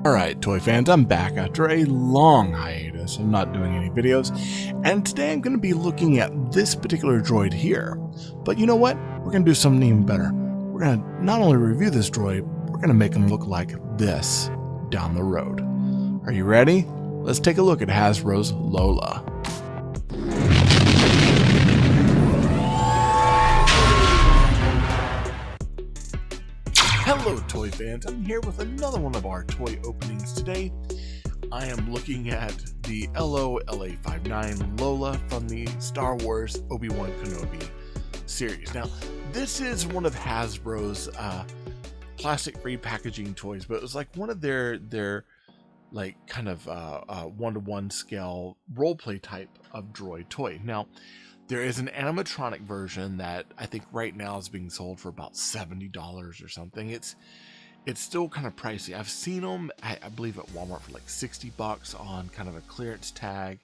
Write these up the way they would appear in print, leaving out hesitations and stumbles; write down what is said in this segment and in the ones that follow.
Alright, toy fans, I'm back after a long hiatus. I'm not doing any videos, and today I'm going to be looking at this particular droid here. But you know what? We're going to do something even better. We're going to not only review this droid, we're going to make him look like this down the road. Are you ready? Let's take a look at Hasbro's Lola. Hello toy fans, I'm here with another one of our toy openings today. I am looking at the LO-LA59 Lola from the Star Wars Obi-Wan Kenobi series. Now, this is one of Hasbro's plastic-free packaging toys, but it was like one of their like kind of one-to-one scale role-play type of droid toy. Now, there is an animatronic version that I think right now is being sold for about $70 or something. It's still kind of pricey. I've seen them, I believe, at Walmart for like 60 bucks on kind of a clearance tag.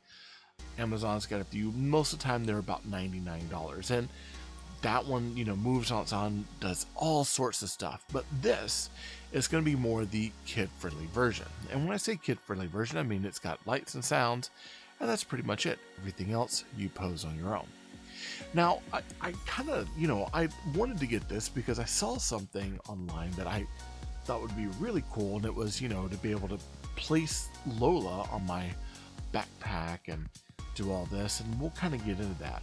Amazon's got a few. Most of the time, they're about $99. And that one, you know, moves on its own, does all sorts of stuff. But this is going to be more the kid-friendly version. And when I say kid-friendly version, I mean it's got lights and sounds. And that's pretty much it. Everything else you pose on your own. Now, I kind of, you know, I wanted to get this because I saw something online that I thought would be really cool. And it was, you know, to be able to place Lola on my backpack and do all this. And we'll kind of get into that.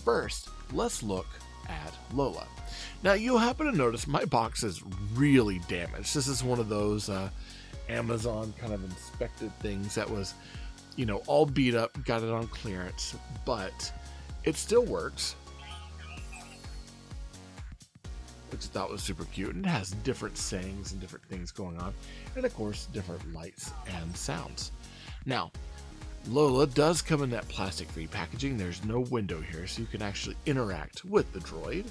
First, let's look at Lola. Now, you'll happen to notice my box is really damaged. This is one of those Amazon kind of inspected things that was, you know, all beat up, got it on clearance, but it still works, which I thought was super cute. And it has different sayings and different things going on, and of course different lights and sounds. Now, Lola does come in that plastic-free packaging. There's no window here, so you can actually interact with the droid.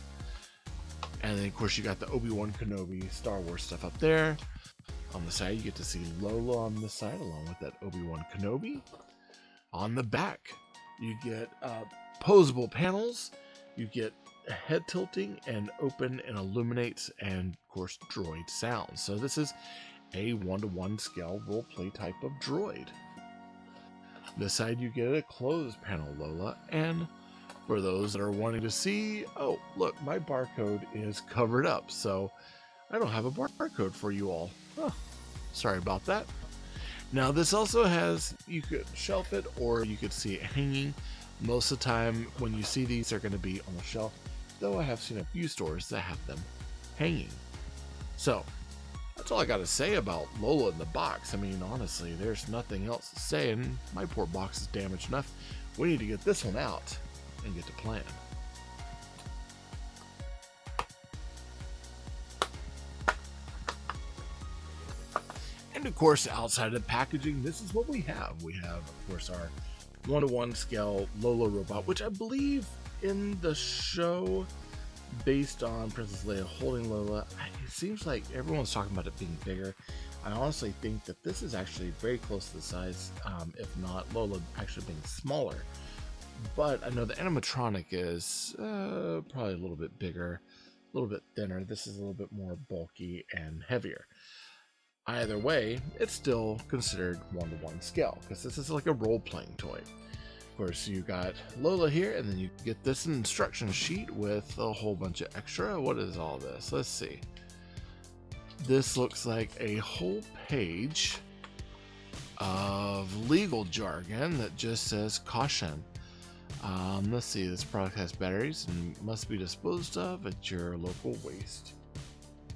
And then of course you got the Obi-Wan Kenobi Star Wars stuff up there. On the side, you get to see Lola on the side, along with that Obi-Wan Kenobi. On the back, you get posable panels. You get head tilting and open and illuminates, and of course, droid sounds. So this is a one-to-one scale role-play type of droid. This side, you get a closed panel Lola, and for those that are wanting to see, oh, look, my barcode is covered up, so I don't have a barcode for you all. Huh. Sorry about that. Now this also has, you could shelf it or you could see it hanging. Most of the time when you see these, they're going to be on the shelf, though I have seen a few stores that have them hanging. So that's all I got to say about Lola in the box. I mean, honestly, there's nothing else to say, and my poor box is damaged enough. We need to get this one out and get to plan. And of course, outside of the packaging, this is what we have. We have, of course, our one-to-one scale Lola robot, which I believe in the show, based on Princess Leia holding Lola, it seems like everyone's talking about it being bigger. I honestly think that this is actually very close to the size, if not Lola actually being smaller. But I know the animatronic is probably a little bit bigger, a little bit thinner. This is a little bit more bulky and heavier. Either way, it's still considered one-to-one scale because this is like a role-playing toy. Of course, you got Lola here, and then you get this instruction sheet with a whole bunch of extra. What is all this? Let's see. This looks like a whole page of legal jargon that just says caution. Let's see. This product has batteries and must be disposed of at your local waste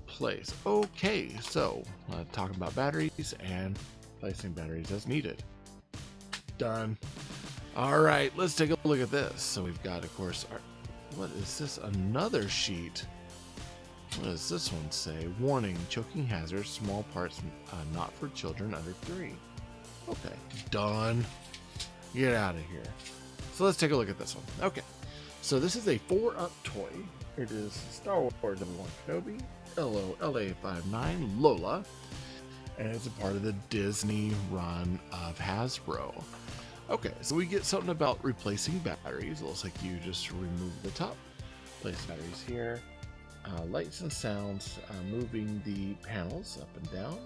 place. Okay, so talking about batteries and placing batteries as needed. Done. All right, let's take a look at this. So we've got, of course, what is this? Another sheet. What does this one say? Warning: choking hazard, small parts not for children under 3. Okay, done. Get out of here. So let's take a look at this one. Okay, so this is a 4-up toy. It is Star Wars Obi-Wan Kenobi, LO-LA59 Lola, and it's a part of the Disney run of Hasbro. Okay, so we get something about replacing batteries. It looks like you just remove the top, place batteries here, lights and sounds, moving the panels up and down,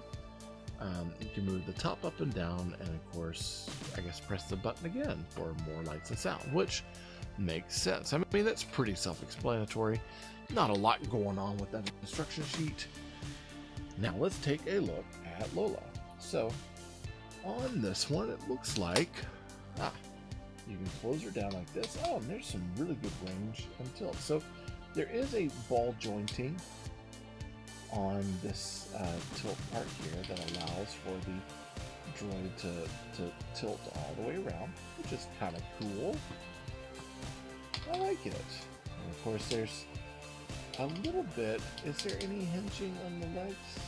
You can move the top up and down, and of course, I guess press the button again for more lights and sound, which makes sense. I mean, that's pretty self-explanatory. Not a lot going on with that instruction sheet. Now let's take a look at Lola. So on this one, it looks like you can close her down like this. Oh, and there's some really good range and tilt. So there is a ball jointing on this tilt part here that allows for the droid to tilt all the way around, which is kind of cool. I like it. And of course, there's a little bit. Is there any hinging on the legs?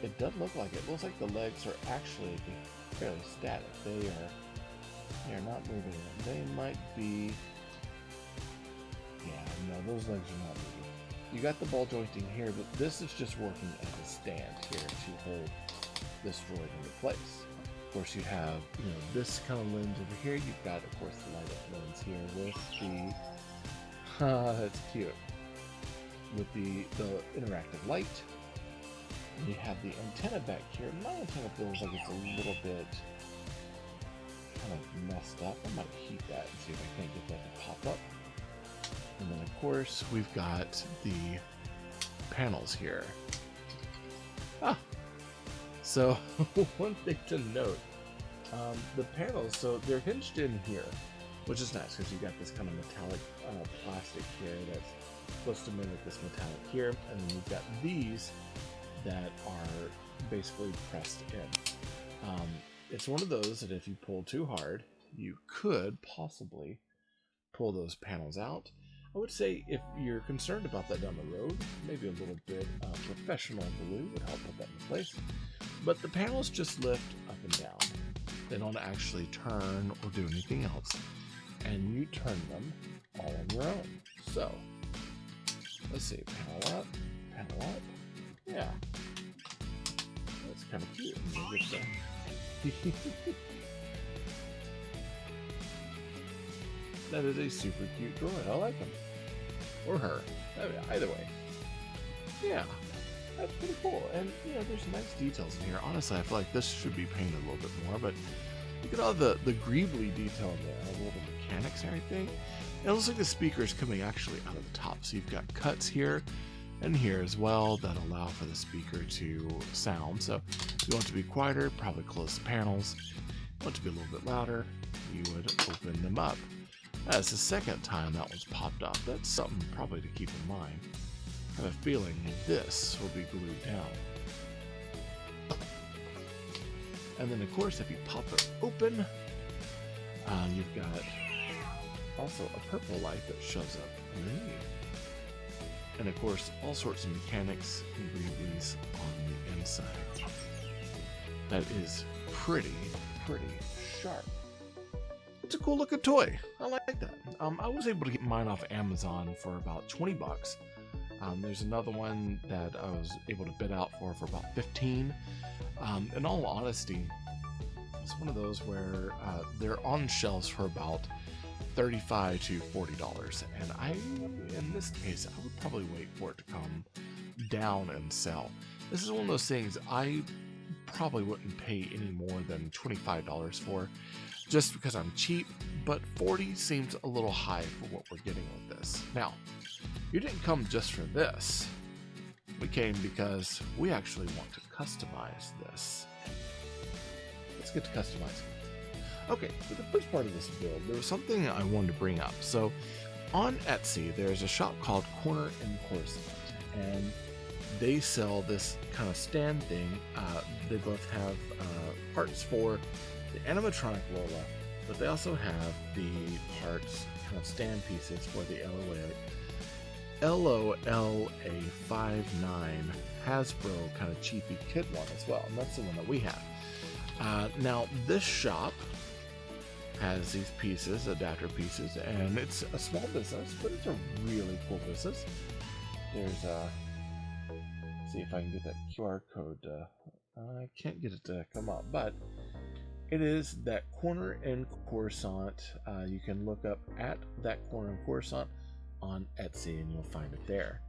It does look like it. It looks like the legs are actually fairly static. They're not moving. They might be. Yeah, no, those legs are not moving. You got the ball jointing here, but this is just working as a stand here to hold this droid into place. Of course, you have this kind of lens over here. You've got, of course, the light up lens here with the that's cute, with the interactive light. And you have the antenna back here. My antenna feels like it's a little bit kind of messed up. I might heat that and see if I can't get that to pop up. And then of course we've got the panels here. So one thing to note, the panels, so they're hinged in here, which is nice because you've got this kind of metallic plastic here that's supposed to mimic this metallic here, and then you've got these that are basically pressed in. It's one of those that if you pull too hard, you could possibly pull those panels out. I would say if you're concerned about that down the road, maybe a little bit of professional glue would help put that in place. But the panels just lift up and down. They don't actually turn or do anything else. And you turn them all on your own. So, let's see, panel up. Yeah. That's kind of cute. That is a super cute droid. I like him. Or her. Either way. Yeah. That's pretty cool. And, there's nice details in here. Honestly, I feel like this should be painted a little bit more, but look at all the greebly detail in there. All the mechanics and everything. And it looks like the speaker is coming actually out of the top. So you've got cuts here and here as well that allow for the speaker to sound. So if you want it to be quieter, probably close the panels. If you want it to be a little bit louder, you would open them up. That's the second time that one's popped up. That's something probably to keep in mind. I have a feeling this will be glued down. And then of course if you pop it open, you've got also a purple light that shows up underneath. And of course all sorts of mechanics and greeblies on the inside. That is pretty sharp. It's a cool looking toy. I like that. I was able to get mine off Amazon for about 20 bucks. There's another one that I was able to bid out for about 15. In all honesty, it's one of those where they're on shelves for about $35 to $40, and in this case, I would probably wait for it to come down and sell. This is one of those things I probably wouldn't pay any more than $25 for, just because I'm cheap, but $40 seems a little high for what we're getting with this. Now, you didn't come just for this. We came because we actually want to customize this. Let's get to customizing. Okay, for the first part of this build, there was something I wanted to bring up. So, on Etsy, there's a shop called Corner and Coruscant, and they sell this kind of stand thing. They both have parts for the animatronic Lola, but they also have the parts, kind of stand pieces for the LO-LA59 Hasbro kind of cheapy kid one as well, and that's the one that we have. Now, this shop has these pieces, adapter pieces, and it's a small business, but it's a really cool business. There's see if I can get that QR code. I can't get it to come up, but it is that Corner and Coruscant. You can look up at that Corner and Coruscant on Etsy, and you'll find it there.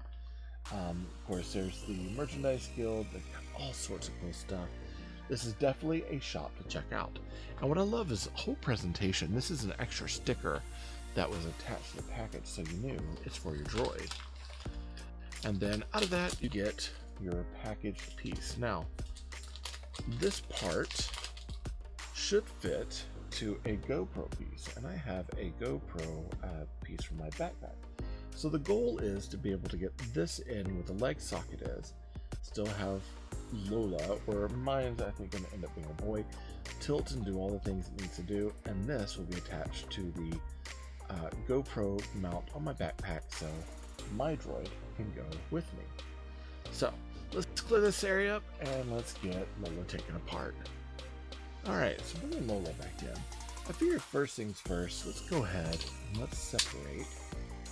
Of course, there's the merchandise guild. They've got all sorts of cool stuff. This is definitely a shop to check out. And what I love is the whole presentation. This is an extra sticker that was attached to the package, so you knew it's for your droid. And then out of that, you get your packaged piece. Now, this part should fit to a GoPro piece, and I have a GoPro piece for my backpack. So the goal is to be able to get this in where the leg socket is, still have Lola, or mine's I think going to end up being a boy, tilt and do all the things it needs to do, and this will be attached to the GoPro mount on my backpack so my droid can go with me. So let's clear this area up and let's get Lola taken apart. Alright, so bringing Lola back in, I figured first things first, let's go ahead and let's separate.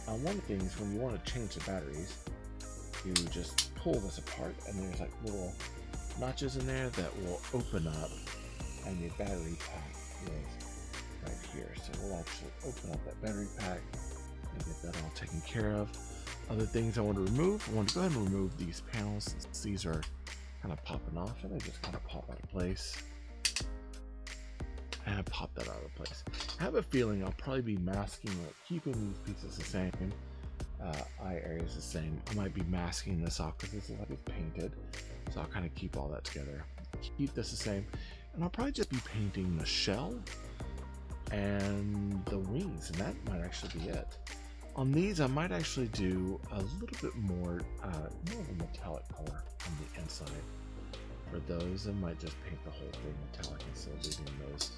One of the things, when you want to change the batteries, you just pull this apart and there's like little notches in there that will open up, and your battery pack is right here. So we'll actually open up that battery pack and get that all taken care of. Other things I want to remove, I want to go ahead and remove these panels since these are kind of popping off, and they just kind of pop out of place. And pop that out of place. I have a feeling I'll probably be masking it, keeping these pieces the same, eye areas the same. I might be masking this off because this is like it's painted, so I'll kind of keep all that together. Keep this the same, and I'll probably just be painting the shell and the wings, and that might actually be it. On these, I might actually do a little bit more of a metallic color on the inside. For those, I might just paint the whole thing metallic instead of leaving those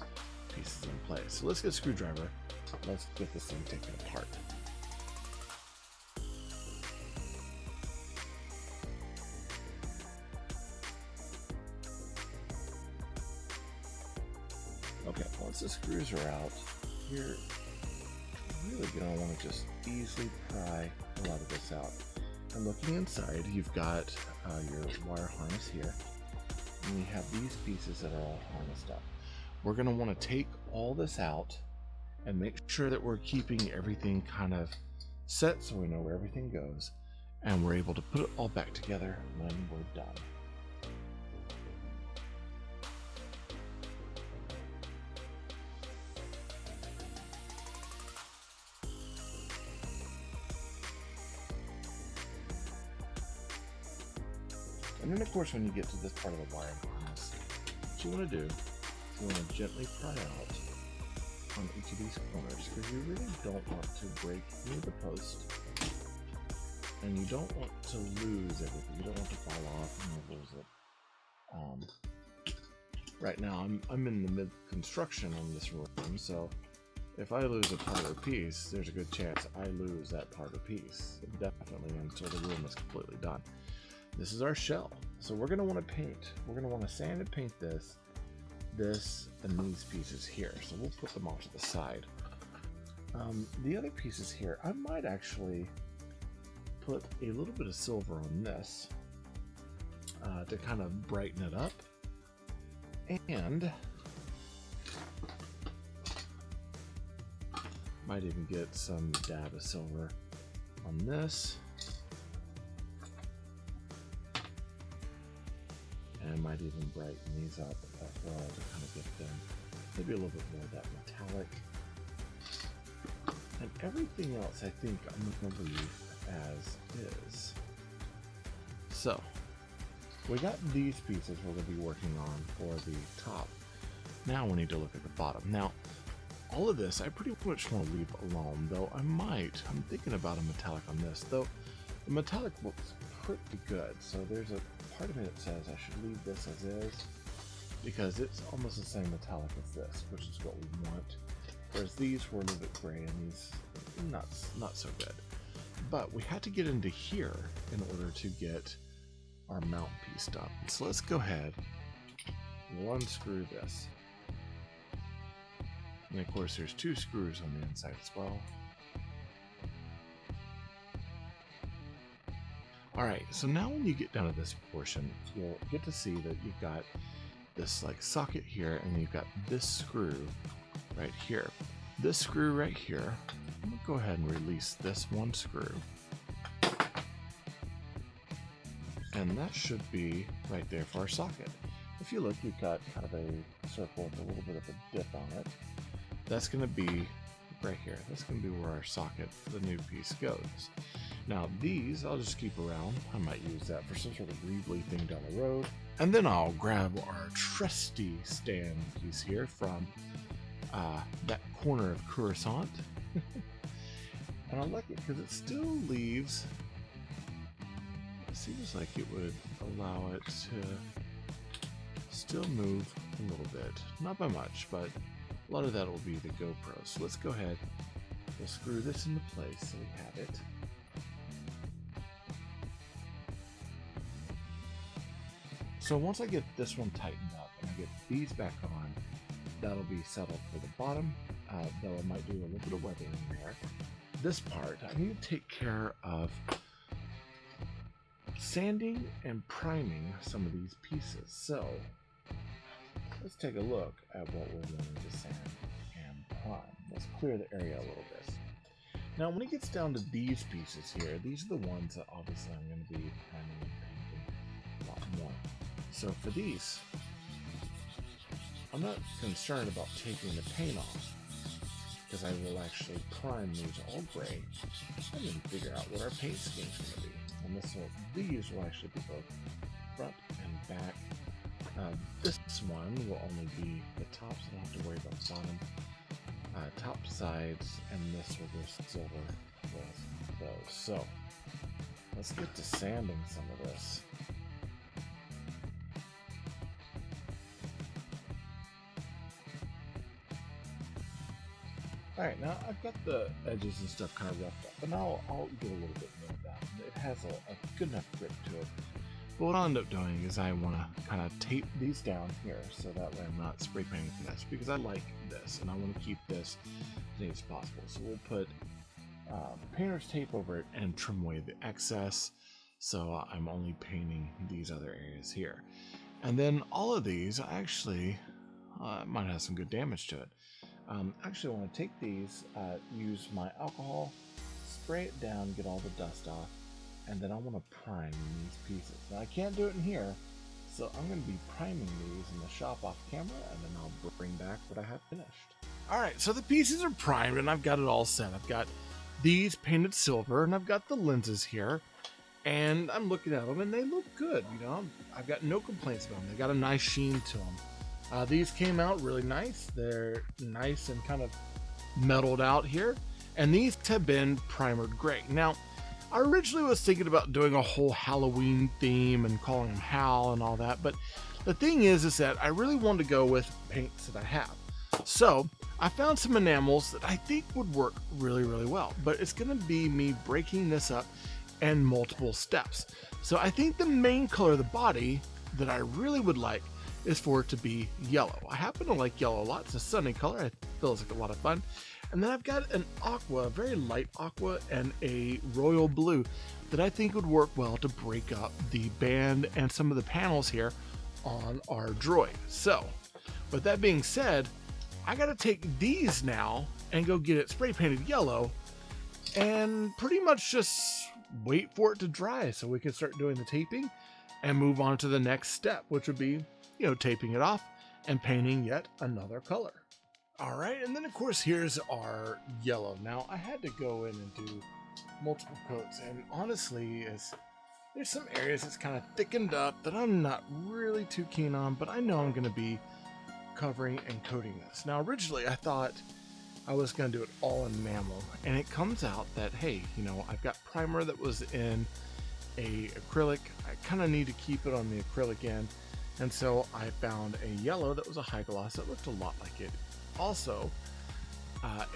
pieces in place. So let's get a screwdriver. Let's get this thing taken apart. Okay, once the screws are out, you're really going to want to just easily pry a lot of this out. And looking inside, you've got your wire harness here. And we have these pieces that are all harnessed up. We're going to want to take all this out and make sure that we're keeping everything kind of set so we know where everything goes, and we're able to put it all back together when we're done. And then of course when you get to this part of the wiring harness, what you want to do is you want to gently pry out on each of these corners, because you really don't want to break any of the post, and you don't want to lose everything. You don't want to fall off and lose it. Right now I'm in the mid-construction on this room, so if I lose a part of a piece, there's a good chance I lose that part of a piece, definitely until the room is completely done. This is our shell, so we're going to want to paint. We're going to want to sand and paint this, and these pieces here. So we'll put them off to the side. The other pieces here, I might actually put a little bit of silver on this to kind of brighten it up, and might even get some dab of silver on this. And might even brighten these up as well to kind of get them maybe a little bit more of that metallic. And everything else I think I'm going to leave as is. So we got these pieces we're going to be working on for the top. Now we need to look at the bottom. Now all of this I pretty much want to leave alone, though I'm thinking about a metallic on this, though the metallic looks pretty good. So there's a part of me that says I should leave this as is, because it's almost the same metallic as this, which is what we want. Whereas these were a little bit gray, and these not so good. But we had to get into here in order to get our mount piece done. So let's go ahead and unscrew this. And of course there's 2 screws on the inside as well. Alright, so now when you get down to this portion, you'll get to see that you've got this like socket here, and you've got this screw right here. This screw right here, I'm going to go ahead and release this one screw. And that should be right there for our socket. If you look, you've got kind of a circle with a little bit of a dip on it. That's going to be right here. That's going to be where our socket, the new piece, goes. Now these I'll just keep around. I might use that for some sort of greebly thing down the road. And then I'll grab our trusty stand piece here from that corner of Coruscant. And I like it because it still leaves, it seems like it would allow it to still move a little bit. Not by much, but a lot of that will be the GoPro. So let's go ahead, we'll screw this into place so we have it. So once I get this one tightened up and I get these back on, that'll be settled for the bottom, though I might do a little bit of weathering in there. This part, I need to take care of sanding and priming some of these pieces. So let's take a look at what we're going to sand and prime. Let's clear the area a little bit. Now when it gets down to these pieces here, these are the ones that obviously I'm going to be priming and painting a lot more. So for these, I'm not concerned about taking the paint off, because I will actually prime these all gray and then figure out what our paint scheme is going to be. And these will actually be both front and back. This one will only be the tops, so I don't have to worry about the bottom. Top sides, and this will go silver with those. So let's get to sanding some of this. Alright, now I've got the edges and stuff kind of roughed up, and I'll get a little bit more down. It has a good enough grip to it. But what I'll end up doing is I want to kind of tape these down here, so that way I'm not spray painting this, because I like this, and I want to keep this as neat as possible. So we'll put painter's tape over it and trim away the excess, so I'm only painting these other areas here. And then all of these, actually, might have some good damage to it. Actually, I want to take these, use my alcohol, spray it down, get all the dust off, and then I want to prime these pieces. Now I can't do it in here, so I'm going to be priming these in the shop off camera, and then I'll bring back what I have finished. Alright, so the pieces are primed and I've got it all set. I've got these painted silver, and I've got the lenses here, and I'm looking at them and they look good. You know, I've got no complaints about them. They got a nice sheen to them. These came out really nice. They're nice and kind of metalled out here, and these have been primered gray. Now, I originally was thinking about doing a whole Halloween theme and calling them Hal and all that, but the thing is that I really wanted to go with paints that I have. So I found some enamels that I think would work really, really well, but it's going to be me breaking this up in multiple steps. So I think the main color of the body that I really would like is for it to be yellow. I happen to like yellow a lot. It's a sunny color. It feels like a lot of fun. And then I've got an aqua, a very light aqua, and a royal blue that I think would work well to break up the band and some of the panels here on our droid. So, with that being said, I gotta take these now and go get it spray painted yellow and pretty much just wait for it to dry so we can start doing the taping and move on to the next step, which would be, you know, taping it off and painting yet another color. All right, and then of course here's our yellow. Now I had to go in and do multiple coats, and honestly, there's some areas that's kind of thickened up that I'm not really too keen on, but I know I'm going to be covering and coating this. Now originally I thought I was going to do it all in enamel, and it comes out that, hey, you know, I've got primer that was in a acrylic. I kind of need to keep it on the acrylic end, and so I found a yellow that was a high gloss that looked a lot like it also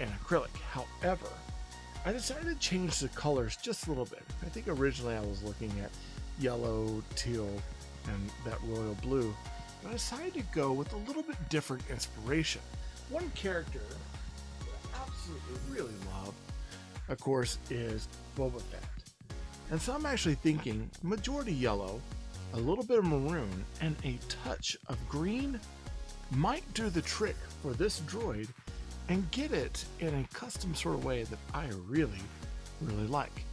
in acrylic. However, I decided to change the colors just a little bit. I think originally I was looking at yellow, teal, and that royal blue, but I decided to go with a little bit different inspiration. One character that I absolutely really love, of course, is Boba Fett. And so I'm actually thinking majority yellow, a little bit of maroon, and a touch of green might do the trick for this droid and get it in a custom sort of way that I really, really like.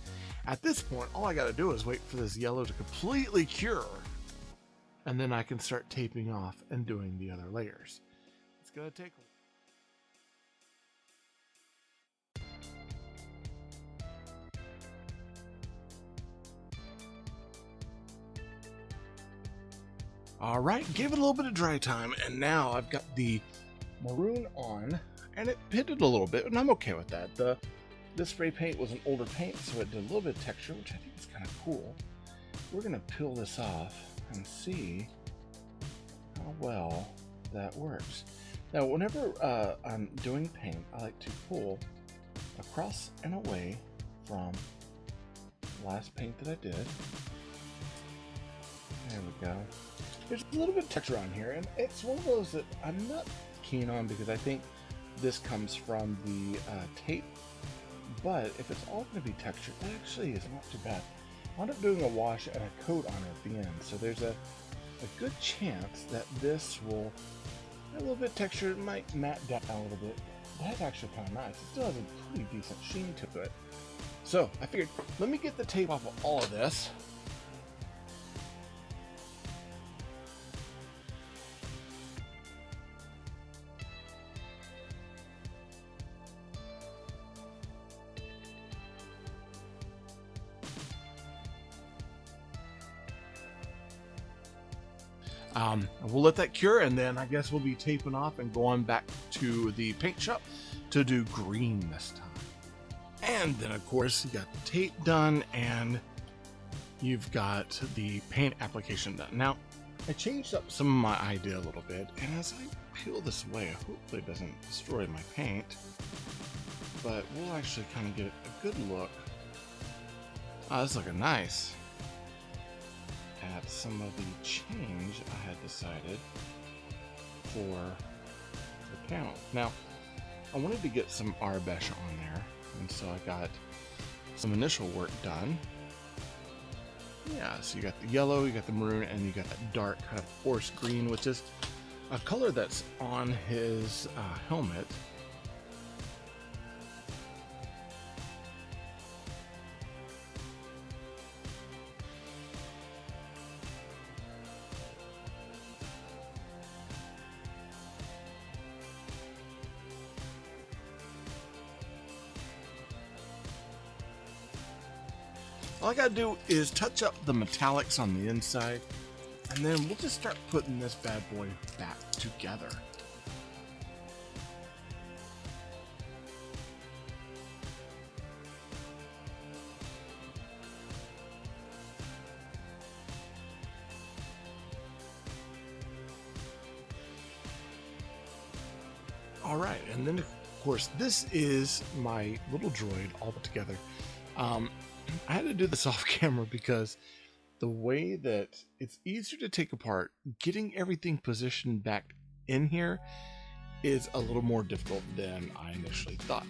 At this point, all I got to do is wait for this yellow to completely cure, and then I can start taping off and doing the other layers. It's going to take All right, gave it a little bit of dry time, and now I've got the maroon on, and it pitted a little bit, and I'm okay with that. This spray paint was an older paint, so it did a little bit of texture, which I think is kind of cool. We're going to peel this off and see how well that works. Now, whenever I'm doing paint, I like to pull across and away from the last paint that I did. There we go. There's a little bit of texture on here, and it's one of those that I'm not keen on because I think this comes from the tape. But if it's all going to be textured, that actually is not too bad. I wound up doing a wash and a coat on it at the end, so there's a good chance that this will have a little bit of texture. It might matte down a little bit. That's actually kind of nice. It still has a pretty decent sheen to it. So I figured, let me get the tape off of all of this. We'll let that cure, and then I guess we'll be taping off and going back to the paint shop to do green this time. And then, of course, you got the tape done, and you've got the paint application done. Now, I changed up some of my idea a little bit, and as I peel this away, hopefully it doesn't destroy my paint, but we'll actually kind of get a good look. Oh, this is looking nice. At some of the change I had decided for the panel. Now, I wanted to get some Arbesh on there, and so I got some initial work done. Yeah, so you got the yellow, you got the maroon, and you got that dark kind of forest green, which is a color that's on his helmet. All I gotta do is touch up the metallics on the inside, and then we'll just start putting this bad boy back together. All right, and then of course this is my little droid all put together. I had to do this off camera because the way that it's easier to take apart, getting everything positioned back in here is a little more difficult than I initially thought.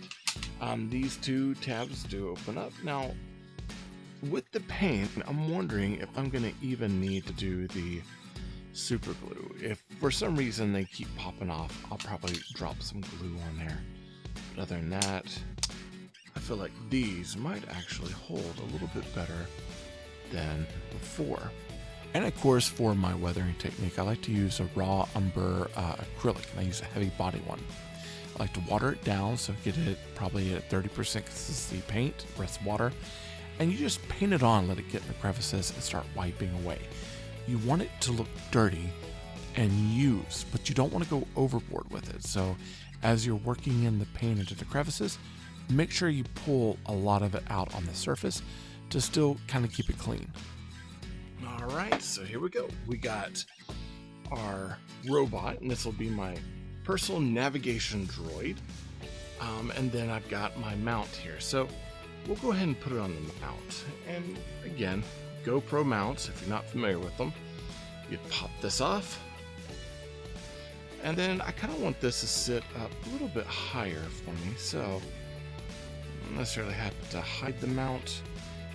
These two tabs do open up. Now, with the paint, I'm wondering if I'm going to even need to do the super glue. If for some reason they keep popping off, I'll probably drop some glue on there. But other than that, I feel like these might actually hold a little bit better than before. And of course, for my weathering technique, I like to use a raw umber acrylic, and I use a heavy body one. I like to water it down, so get it probably at 30% consistency paint, rest water, and you just paint it on, let it get in the crevices and start wiping away. You want it to look dirty and used, but you don't want to go overboard with it. So as you're working in the paint into the crevices, make sure you pull a lot of it out on the surface to still kind of keep it clean. All right, so here we go. We got our robot, and this will be my personal navigation droid. And then I've got my mount here. So we'll go ahead and put it on the mount. And again, GoPro mounts, if you're not familiar with them, you pop this off. And then I kind of want this to sit up a little bit higher for me, so don't necessarily have to hide the mount.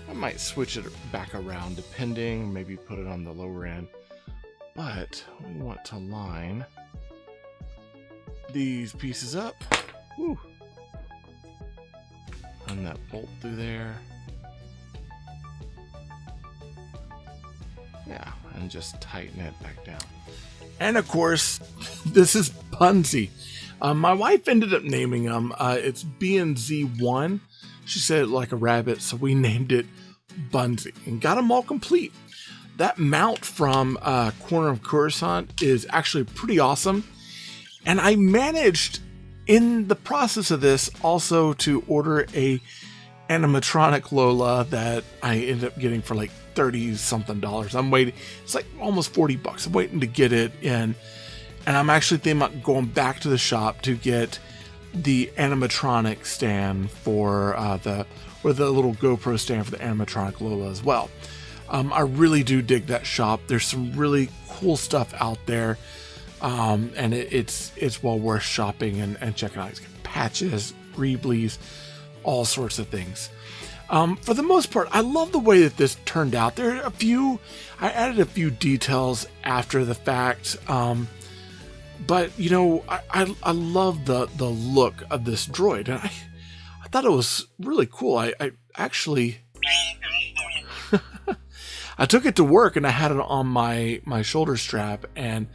I might switch it back around depending, maybe put it on the lower end, but we want to line these pieces up. Woo. Run that bolt through there. Yeah, and just tighten it back down. And of course, this is Bunsy. My wife ended up naming him. It's BNZ-1. She said it like a rabbit, so we named it Bunsy and got them all complete. That mount from Corner of Coruscant is actually pretty awesome. And I managed in the process of this also to order a animatronic Lola that I ended up getting for like $30 something. I'm waiting. It's like almost $40. I'm waiting to get it in. And I'm actually thinking about going back to the shop to get the animatronic stand for the little GoPro stand for the animatronic Lola as well. I really do dig that shop. There's some really cool stuff out there. And it's well worth shopping and checking out. It's got patches, greeblies, all sorts of things. For the most part, I love the way that this turned out. There are I added a few details after the fact. But you know, I love the look of this droid, and I thought it was really cool. I actually I took it to work and I had it on my shoulder strap, and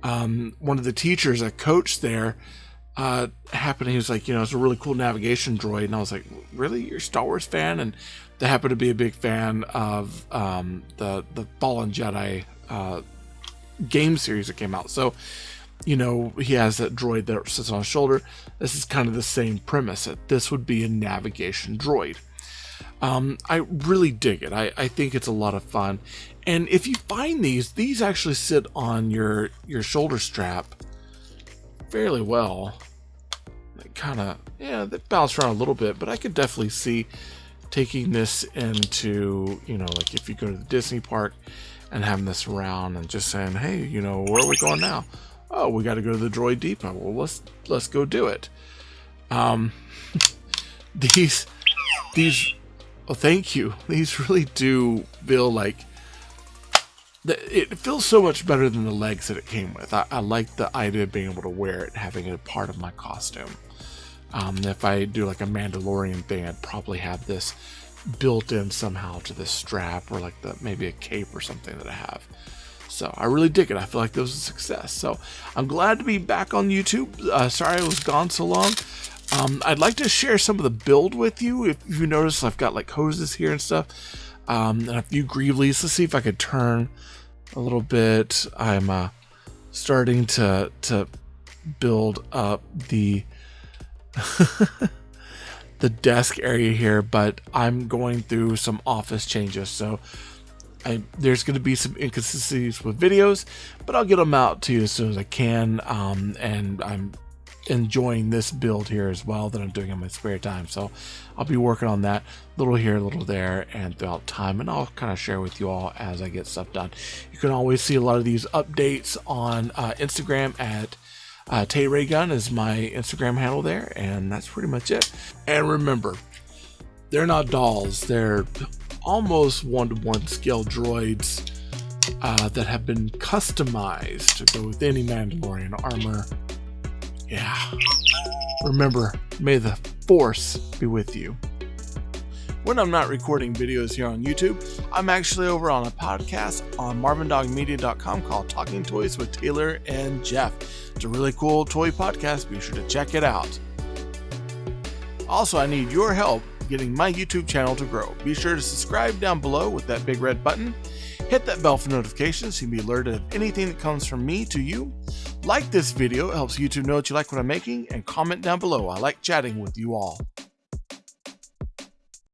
one of the teachers, a coach there, he was like, you know, it's a really cool navigation droid, and I was like, really, you're a Star Wars fan? And they happen to be a big fan of the Fallen Jedi game series that came out. So, you know, he has that droid that sits on his shoulder. This is kind of the same premise, that this would be a navigation droid. I really dig it. I think it's a lot of fun. And if you find these actually sit on your shoulder strap fairly well. They kind of, yeah, they bounce around a little bit, but I could definitely see taking this into, you know, like if you go to the Disney park and having this around and just saying, hey, you know, where are we going now? Oh, we got to go to the Droid Depot. Well, let's go do it. These, oh, thank you. These really do feel like, it feels so much better than the legs that it came with. I like the idea of being able to wear it and having it a part of my costume. If I do like a Mandalorian thing, I'd probably have this built in somehow to this strap, or like maybe a cape or something that I have. So I really dig it. I feel like this was a success. So I'm glad to be back on YouTube. Sorry I was gone so long. I'd like to share some of the build with you. If you notice, I've got like hoses here and stuff, and a few greeblies. Let's see if I could turn a little bit. I'm starting to build up the the desk area here, but I'm going through some office changes, so there's going to be some inconsistencies with videos, but I'll get them out to you as soon as I can. And I'm enjoying this build here as well that I'm doing in my spare time, so I'll be working on that, little here, little there, and throughout time, and I'll kind of share with you all as I get stuff done. You can always see a lot of these updates on Instagram at TayRayGun is my Instagram handle there, and that's pretty much it. And remember, they're not dolls, they're almost one-to-one scale droids that have been customized to go with any Mandalorian armor. Yeah. Remember, may the Force be with you. When I'm not recording videos here on YouTube, I'm actually over on a podcast on marvindogmedia.com called Talking Toys with Taylor and Jeff. It's a really cool toy podcast. Be sure to check it out. Also, I need your help getting my YouTube channel to grow. Be sure to subscribe down below with that big red button. Hit that bell for notifications so you can be alerted of anything that comes from me to you. Like this video, it helps YouTube know that you like what I'm making, and comment down below. I like chatting with you all.